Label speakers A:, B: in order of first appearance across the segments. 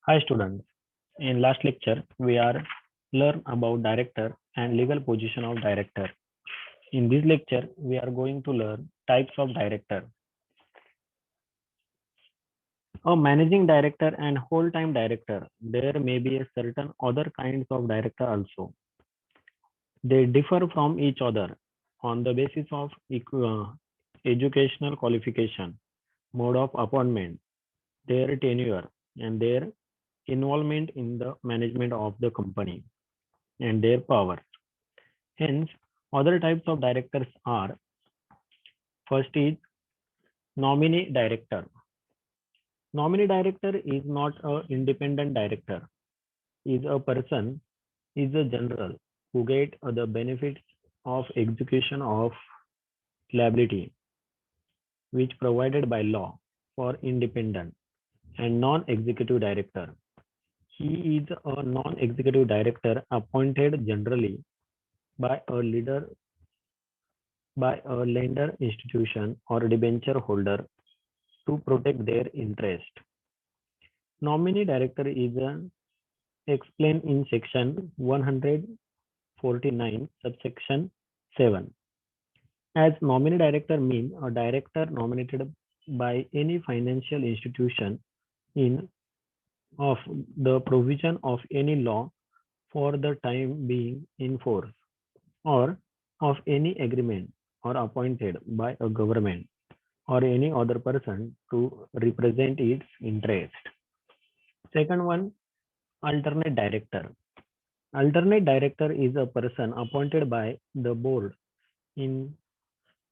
A: Hi students. In last lecture, we are learn about director and legal position of director. In this lecture, we are going to learn types of director. A managing director and whole-time director. There may be a certain other kinds of director also. They differ from each other on the basis of educational qualification, mode of appointment, their tenure, and their involvement in the management of the company and their power. Hence, other types of directors are: first is nominee director. Nominee director is not an independent director, is a person, is a general who get the benefits of execution of liability which provided by law for independent and non-executive director. He is a non-executive director appointed generally by a leader by a lender institution or debenture holder to protect their interest. Nominee director is explained in section 149, subsection 7. As nominee director means a director nominated by any financial institution in of the provision of any law for the time being in force or of any agreement or appointed by a government or any other person to represent its interest. Second one, alternate director. Alternate director is a person appointed by the board in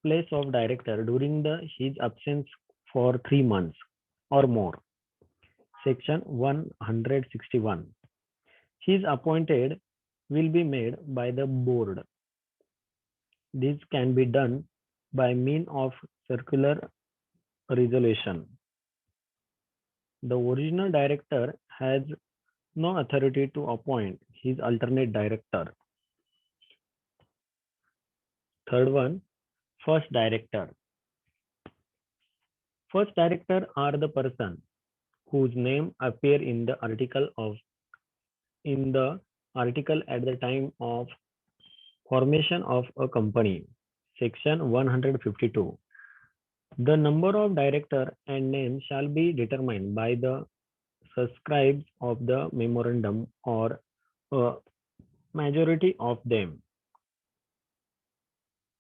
A: place of director during his absence for 3 months or more. Section 161. His appointed will be made by the board. This can be done by means of circular resolution. The original director has no authority to appoint his alternate director. Third one, first director. First director are the person whose name appear in the article at the time of formation of a company. Section 152. The number of director and name shall be determined by the subscribers of the memorandum or a majority of them.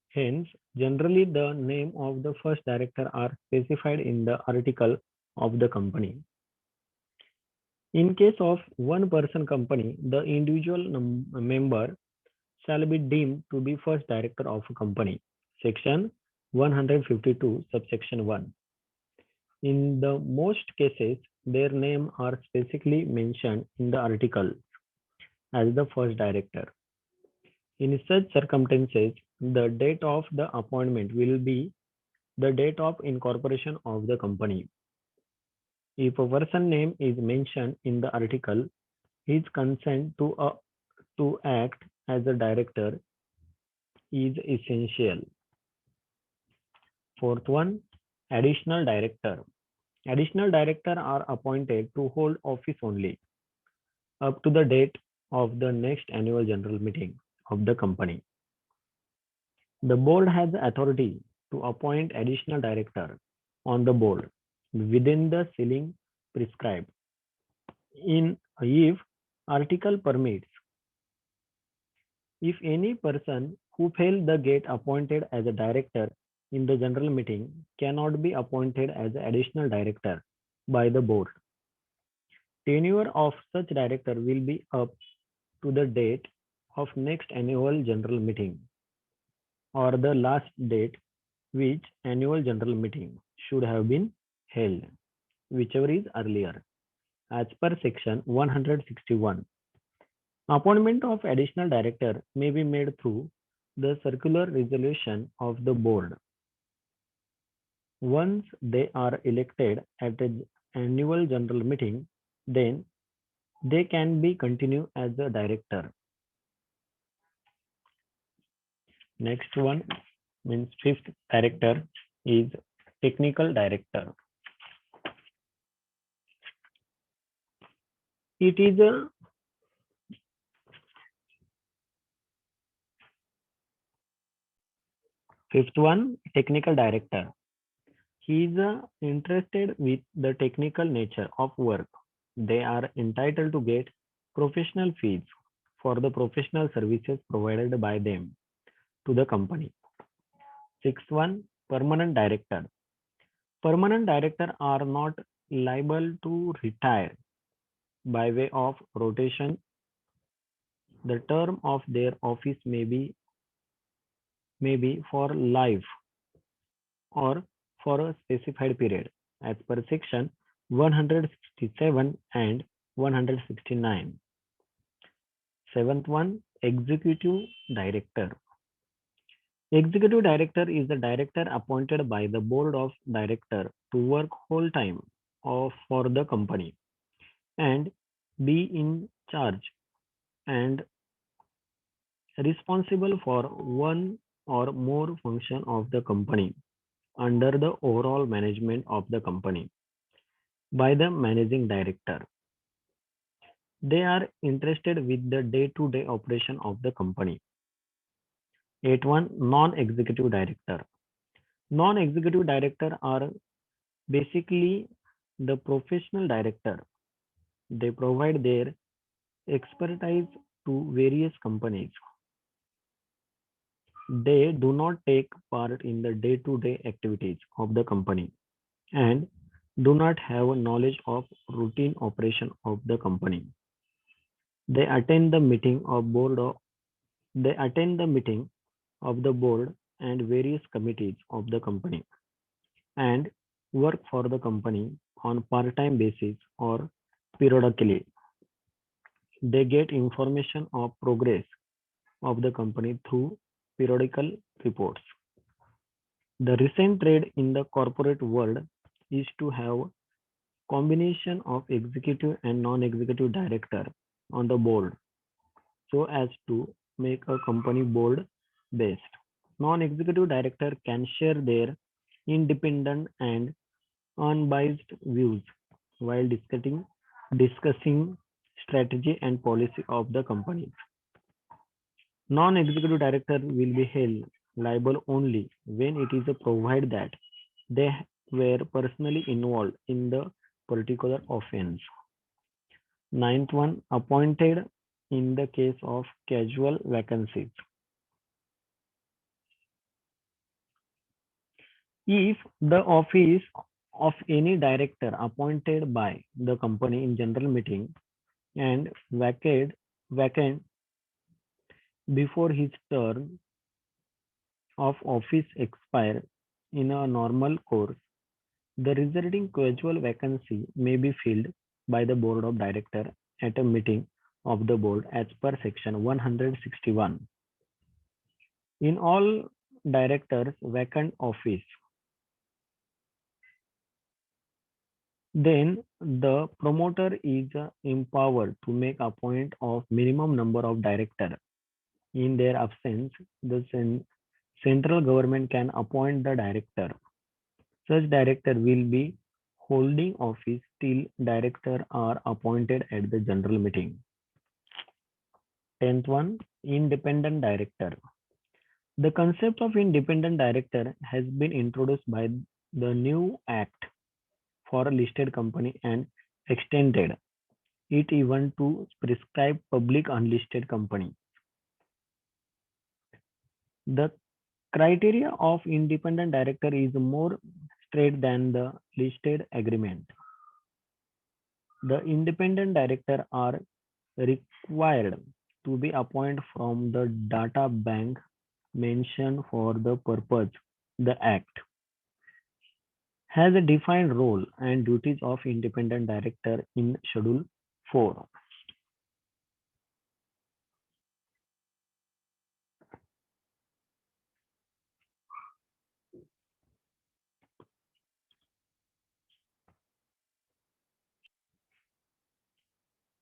A: Hence, generally the name of the first director are specified in the article of the company. In case of one person company, the individual member shall be deemed to be first director of a company. Section 152, subsection 1. In the most cases, their name are specifically mentioned in the article as the first director. In such circumstances, the date of the appointment will be the date of incorporation of the company. If a person name is mentioned in the article, his consent to act as a director is essential. Fourth one, additional director. Additional director are appointed to hold office only up to the date of the next annual general meeting of the company. The board has authority to appoint additional director on the board within the ceiling prescribed. If article permits, if any person who failed the get appointed as a director in the general meeting cannot be appointed as additional director by the board, tenure of such director will be up to the date of next annual general meeting or the last date which annual general meeting should have been held, whichever is earlier, as per section 161. Appointment of additional director may be made through the circular resolution of the board. Once they are elected at the annual general meeting, then they can be continued as a director. Next one means fifth director is technical director. It is a fifth one, technical director. He is interested with the technical nature of work. They are entitled to get professional fees for the professional services provided by them to the company. Sixth one, permanent director. Permanent director are not liable to retire by way of rotation. The term of their office may be for life or for a specified period as per section 167 and 169. Seventh one, executive director. Executive director is the director appointed by the board of director to work whole time for the company and be in charge and responsible for one or more function of the company under the overall management of the company by the managing director. They are interested with the day-to-day operation of the company. 8.1 Non-executive director. Non-executive director are basically the professional director. They provide their expertise to various companies. They do not take part in the day-to-day activities of the company and do not have knowledge of routine operation of the company. They attend the meeting of board of they attend the meeting of the board and various committees of the company and work for the company on part-time basis or periodically. They get information of progress of the company through periodical reports. The recent trend in the corporate world is to have combination of executive and non-executive director on the board so as to make a company board based. Non-executive director can share their independent and unbiased views while discussing strategy and policy of the company. Non-executive director will be held liable only when it is provided that they were personally involved in the particular offense. Ninth one, appointed in the case of casual vacancies. If the office of any director appointed by the company in general meeting and vacant before his term of office expire in a normal course, the resulting casual vacancy may be filled by the board of director at a meeting of the board as per section 161. In all directors vacant office, then the promoter is empowered to make a point of minimum number of director. In their absence, the central government can appoint the director. Such director will be holding office till director are appointed at the general meeting. 10th one, independent director. The concept of independent director has been introduced by the new act for a listed company and extended it even to prescribe public unlisted company. The criteria of independent director is more straight than the listed agreement. The independent director are required to be appointed from the data bank mentioned for the purpose. The Act has a defined role and duties of independent director in Schedule 4.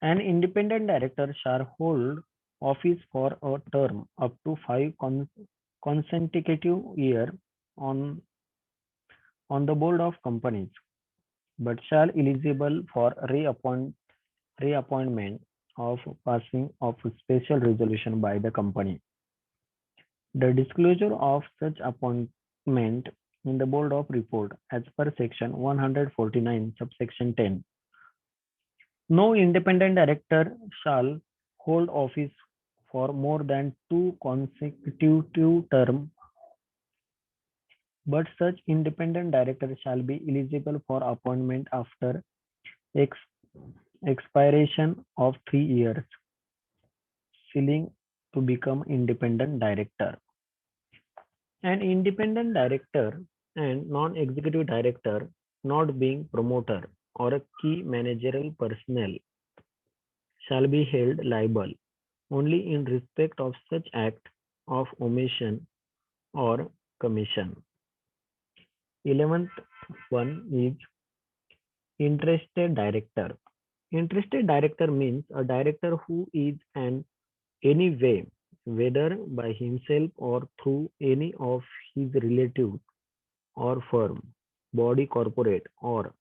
A: An independent director shall hold office for a term up to 5 consecutive years on, on the board of companies, but shall eligible for reappointment reappointment of passing of a special resolution by the company. The disclosure of such appointment in the board of report as per section 149 subsection 10. No independent director shall hold office for more than 2 consecutive terms, but such independent director shall be eligible for appointment after ex- expiration of 3 years, ceiling to become independent director. An independent director and non-executive director not being promoter or a key managerial personnel shall be held liable only in respect of such act of omission or commission. 11th one is interested director. Interested director means a director who is in any way, whether by himself or through any of his relatives or firm, body corporate or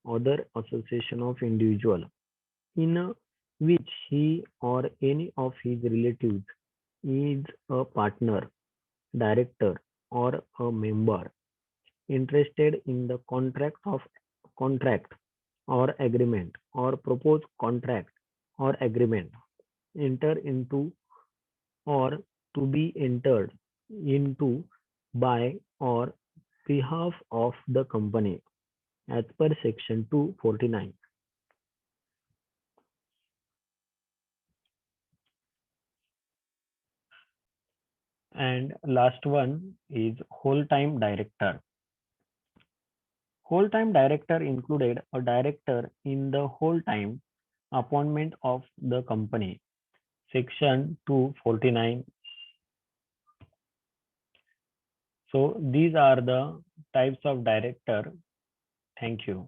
A: other association of individual in which he or any of his relatives is a partner, director or a member interested in the contract or agreement or proposed contract or agreement enter into or to be entered into by or behalf of the company as per section 249. And last one is whole time director. Whole time director included a director in the whole time appointment of the company. Section 249. So these are the types of director. Thank you.